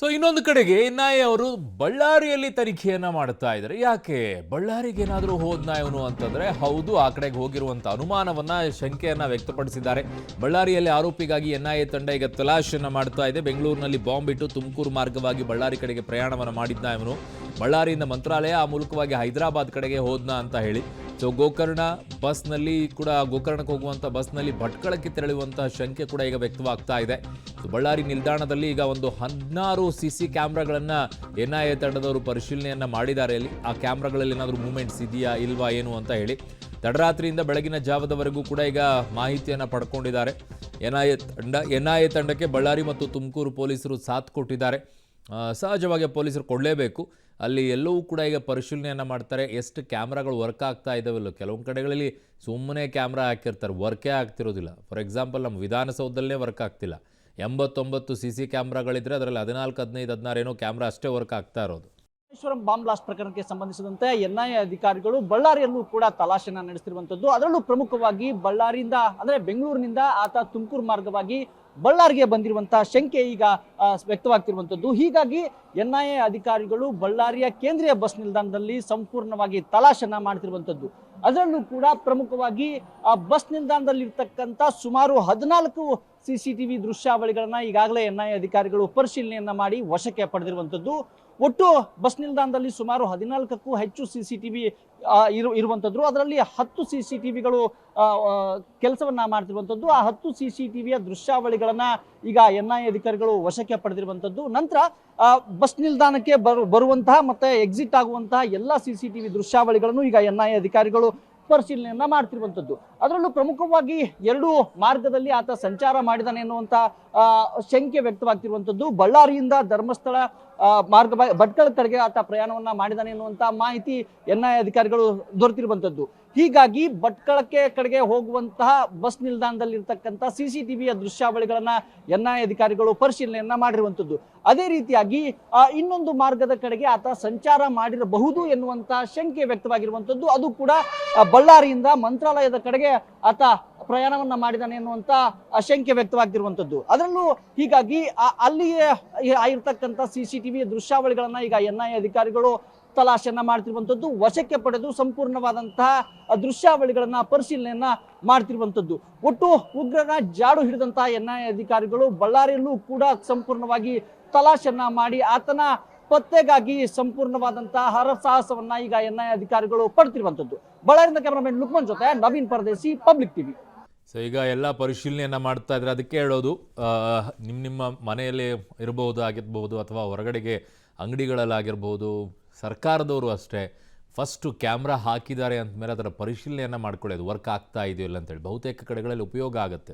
So ಇನ್ನೊಂದು ಕಡೆಗೆ NIA ಅವರು ಬಳ್ಳಾರಿಯಲ್ಲಿ ತನಿಖೆಯನ್ನ ಮಾಡ್ತಾ ಇದ್ದಾರೆ. ಯಾಕೆ ಬಳ್ಳಾರಿಗೆ ಏನಾದರೂ ಹೋದ್ನಾ ಇವನು ಅಂತಂದ್ರೆ ಹೌದು, ಆ ಕಡೆಗೆ ಹೋಗಿರುವಂತ ಅನುಮಾನವನ್ನ, ಶಂಕೆಯನ್ನ ವ್ಯಕ್ತಪಡಿಸಿದ್ದಾರೆ. ಬಳ್ಳಾರಿಯಲ್ಲಿ ಆರೋಪಿಗಾಗಿ ಎನ್ಐಎ ತಂಡ ಈಗ ತಲಾಶೆಯನ್ನ ಮಾಡ್ತಾ ಇದೆ. ಬೆಂಗಳೂರಿನಲ್ಲಿ ಬಾಂಬ್ ಇಟ್ಟು ತುಮಕೂರು ಮಾರ್ಗವಾಗಿ ಬಳ್ಳಾರಿ ಕಡೆಗೆ ಪ್ರಯಾಣವನ್ನ ಮಾಡಿದ್ನ ಇವನು. ಬಳ್ಳಾರಿಯಿಂದ ಮಂತ್ರಾಲಯ, ಆ ಮೂಲಕವಾಗಿ ಹೈದರಾಬಾದ್ ಕಡೆಗೆ ಹೋದ್ನಾ ಅಂತ ಹೇಳಿ. ಸೊ ಗೋಕರ್ಣ ಬಸ್ನಲ್ಲಿ ಕೂಡ, ಗೋಕರ್ಣಕ್ಕೆ ಹೋಗುವಂಥ ಬಸ್ನಲ್ಲಿ ಭಟ್ಕಳಕ್ಕೆ ತೆರಳುವಂತಹ ಶಂಕೆ ಕೂಡ ಈಗ ವ್ಯಕ್ತವಾಗ್ತಾ ಇದೆ. ಸೊ ಬಳ್ಳಾರಿ ನಿಲ್ದಾಣದಲ್ಲಿ ಈಗ ಒಂದು 16 CC ಕ್ಯಾಮ್ರಾಗಳನ್ನು ಎನ್ಐಎ ತಂಡದವರು ಪರಿಶೀಲನೆಯನ್ನ ಮಾಡಿದ್ದಾರೆ. ಅಲ್ಲಿ ಆ ಕ್ಯಾಮ್ರಾಗಳಲ್ಲಿ ಏನಾದರೂ ಮೂವ್ಮೆಂಟ್ಸ್ ಇದೆಯಾ ಇಲ್ವಾ ಏನು ಅಂತ ಹೇಳಿ ತಡರಾತ್ರಿಯಿಂದ ಬೆಳಗಿನ ಜಾವದವರೆಗೂ ಕೂಡ ಈಗ ಮಾಹಿತಿಯನ್ನು ಪಡ್ಕೊಂಡಿದ್ದಾರೆ. ಎನ್ಐಎ ತಂಡಕ್ಕೆ ಬಳ್ಳಾರಿ ಮತ್ತು ತುಮಕೂರು ಪೊಲೀಸರು ಸಾಥ್ ಕೊಟ್ಟಿದ್ದಾರೆ. ಸಹಜವಾಗಿ ಪೊಲೀಸರು ಕೊಡಲೇಬೇಕು. ಅಲ್ಲಿ ಎಲ್ಲವೂ ಕೂಡ ಈಗ ಪರಿಶೀಲನೆಯನ್ನು ಮಾಡ್ತಾರೆ. ಎಷ್ಟು ಕ್ಯಾಮ್ರಾಗಳು ವರ್ಕ್ ಆಗ್ತಾ ಇದ್ದಾವಲ್ಲ, ಕೆಲವೊಂದು ಕಡೆಗಳಲ್ಲಿ ಸುಮ್ಮನೆ ಕ್ಯಾಮ್ರಾ ಹಾಕಿರ್ತಾರೆ, ವರ್ಕೇ ಆಗ್ತಿರೋದಿಲ್ಲ. ಫಾರ್ ಎಕ್ಸಾಂಪಲ್ ನಮ್ಮ ವಿಧಾನಸೌಧದಲ್ಲೇ ವರ್ಕ್ ಆಗ್ತಿಲ್ಲ. 89 CC ಕ್ಯಾಮ್ರಾಗಳಿದ್ರೆ ಅದರಲ್ಲಿ 14, 15, 16 ಏನೋ ಕ್ಯಾಮ್ರಾ ಅಷ್ಟೇ ವರ್ಕ್ ಆಗ್ತಾ ಇರೋದು. ಮಲ್ಲೇಶ್ವರಂ ಬಾಂಬ್ ಬ್ಲಾಸ್ಟ್ ಪ್ರಕರಣಕ್ಕೆ ಸಂಬಂಧಿಸಿದಂತೆ ಎನ್ಐಎ ಅಧಿಕಾರಿಗಳು ಬಳ್ಳಾರಿಯಲ್ಲೂ ಕೂಡ ತಲಾಶೆನ ನಡೆಸುತ್ತಿರುವಂತದ್ದು. ಅದರಲ್ಲೂ ಪ್ರಮುಖವಾಗಿ ಬಳ್ಳಾರಿಯಿಂದ ಅಂದ್ರೆ ಬೆಂಗಳೂರಿನಿಂದ ಆತ ತುಮಕೂರು ಮಾರ್ಗವಾಗಿ ಬಳ್ಳಾರಿಗೆ ಬಂದಿರುವಂತಹ ಶಂಕೆ ಈಗ ವ್ಯಕ್ತವಾಗ್ತಿರುವಂತದ್ದು. ಹೀಗಾಗಿ ಎನ್ಐಎ ಅಧಿಕಾರಿಗಳು ಬಳ್ಳಾರಿಯ ಕೇಂದ್ರೀಯ ಬಸ್ ನಿಲ್ದಾಣದಲ್ಲಿ ಸಂಪೂರ್ಣವಾಗಿ ತಲಾಶೆನ ಮಾಡ್ತಿರುವಂತದ್ದು. ಅದರಲ್ಲೂ ಕೂಡ ಪ್ರಮುಖವಾಗಿ ಬಸ್ ನಿಲ್ದಾಣದಲ್ಲಿ ಇರ್ತಕ್ಕಂಥ ಸುಮಾರು 14 CCTV ದೃಶ್ಯಾವಳಿಗಳನ್ನ ಈಗಾಗಲೇ ಎನ್ಐಎ ಅಧಿಕಾರಿಗಳು ಪರಿಶೀಲನೆಯನ್ನ ಮಾಡಿ ವಶಕ್ಕೆ ಪಡೆದಿರುವಂತದ್ದು. ಒಟ್ಟು ಬಸ್ ನಿಲ್ದಾಣದಲ್ಲಿ ಸುಮಾರು 14ಕ್ಕೂ ಹೆಚ್ಚು CCTV ಇರುವಂತದ್ದು. ಅದರಲ್ಲಿ 10 CCTVಗಳು ಕೆಲಸವನ್ನ ಮಾಡ್ತಿರುವಂತದ್ದು. ಆ 10 CCTVಯ ದೃಶ್ಯಾವಳಿಗಳನ್ನ ಈಗ ಎನ್ಐಎ ಅಧಿಕಾರಿಗಳು ವಶಕ್ಕೆ ಪಡೆದಿರುವಂತದ್ದು. ನಂತರ ಬಸ್ ನಿಲ್ದಾಣಕ್ಕೆ ಬರುವಂತಹ ಮತ್ತೆ ಎಕ್ಸಿಟ್ ಆಗುವಂತಹ ಎಲ್ಲ CCTV ದೃಶ್ಯಾವಳಿಗಳನ್ನು ಈಗ ಎನ್ಐಎ ಅಧಿಕಾರಿಗಳು ಪರಿಶೀಲನೆಯನ್ನ ಮಾಡ್ತಿರುವಂತದ್ದು. ಅದರಲ್ಲೂ ಪ್ರಮುಖವಾಗಿ 2 ಮಾರ್ಗದಲ್ಲಿ ಆತ ಸಂಚಾರ ಮಾಡಿದಾನೆ ಎನ್ನುವಂತ ಶಂಕೆ ವ್ಯಕ್ತವಾಗ್ತಿರುವಂತದ್ದು. ಬಳ್ಳಾರಿಯಿಂದ ಧರ್ಮಸ್ಥಳ ಮಾರ್ಗ ಭಟ್ಕಳ ಕಡೆಗೆ ಆತ ಪ್ರಯಾಣವನ್ನ ಮಾಡಿದಾನೆ ಎನ್ನುವಂತ ಮಾಹಿತಿ ಎನ್ಐಎ ಅಧಿಕಾರಿಗಳು ದೊರೆತಿರುವಂತದ್ದು. ಹೀಗಾಗಿ ಭಟ್ಕಳಕ್ಕೆ ಕಡೆಗೆ ಹೋಗುವಂತಹ ಬಸ್ ನಿಲ್ದಾಣದಲ್ಲಿ ಇರ್ತಕ್ಕಂಥ CCTVಯ ದೃಶ್ಯಾವಳಿಗಳನ್ನ ಎನ್ಐಎ ಅಧಿಕಾರಿಗಳು ಪರಿಶೀಲನೆಯನ್ನ ಮಾಡಿರುವಂತದ್ದು. ಅದೇ ರೀತಿಯಾಗಿ ಇನ್ನೊಂದು ಮಾರ್ಗದ ಕಡೆಗೆ ಆತ ಸಂಚಾರ ಮಾಡಿರಬಹುದು ಎನ್ನುವಂತ ಶಂಕೆ ವ್ಯಕ್ತವಾಗಿರುವಂತದ್ದು. ಅದು ಕೂಡ ಬಳ್ಳಾರಿಯಿಂದ ಮಂತ್ರಾಲಯದ ಕಡೆಗೆ ಆತ ಪ್ರಯಾಣವನ್ನ ಮಾಡಿದಾನೆ ಎನ್ನುವಂತ ಶಂಕೆ ವ್ಯಕ್ತವಾಗ್ತಿರುವಂತದ್ದು. ಅದರಲ್ಲೂ ಹೀಗಾಗಿ ಅಲ್ಲಿಯೇ ಆಗಿರ್ತಕ್ಕಂಥ CCTV ದೃಶ್ಯಾವಳಿಗಳನ್ನ ಈಗ ಎನ್ಐಎ ಅಧಿಕಾರಿಗಳು ತಲಾಶೆಯನ್ನ ಮಾಡ್ತಿರುವಂತದ್ದು. ವಶಕ್ಕೆ ಪಡೆದು ಸಂಪೂರ್ಣವಾದಂತಹ ದೃಶ್ಯಾವಳಿಗಳನ್ನ ಪರಿಶೀಲನೆಯನ್ನ ಮಾಡ್ತಿರುವಂತದ್ದು. ಒಟ್ಟು ಉಗ್ರನ ಜಾಡು ಹಿಡಿದಂತಹ ಎನ್ಐಎ ಅಧಿಕಾರಿಗಳು ಬಳ್ಳಾರಿಯಲ್ಲೂ ಕೂಡ ಸಂಪೂರ್ಣವಾಗಿ ತಲಾಶೆಯನ್ನ ಮಾಡಿ ಆತನ ಪತ್ತೆಗಾಗಿ ಸಂಪೂರ್ಣವಾದಂತಹ ಹರಸಾಹಸವನ್ನ ಈಗ ಎನ್ಐಎ ಅಧಿಕಾರಿಗಳು ಪಡ್ತಿರುವಂತದ್ದು. ಬಳ್ಳಾರಿಯಿಂದ ಕ್ಯಾಮರಾಮನ್ ಲುಕ್ಮನ್ ಜೊತೆ ನವೀನ್ ಪರದೇಸಿ, ಪಬ್ಲಿಕ್ ಟಿವಿ. ಸೊ ಈಗ ಎಲ್ಲ ಪರಿಶೀಲನೆಯನ್ನ ಮಾಡ್ತಾ ಇದ್ರೆ ಅದಕ್ಕೆ ಹೇಳೋದು, ನಿಮ್ಮ ಮನೆಯಲ್ಲಿ ಆಗಿರ್ಬೋದು ಅಥವಾ ಹೊರಗಡೆಗೆ ಅಂಗಡಿಗಳಲ್ಲಾಗಿರ್ಬೋದು, ಸರ್ಕಾರದವರು ಅಷ್ಟೇ ಫಸ್ಟು ಕ್ಯಾಮ್ರಾ ಹಾಕಿದ್ದಾರೆ ಅಂದಮೇಲೆ ಅದರ ಪರಿಶೀಲನೆಯನ್ನು ಮಾಡ್ಕೊಳ್ಳೋದು ವರ್ಕ್ ಆಗ್ತಾ ಇದೆಯಲ್ಲ ಅಂತೇಳಿ ಬಹುತೇಕ ಕಡೆಗಳಲ್ಲಿ ಉಪಯೋಗ ಆಗುತ್ತೆ.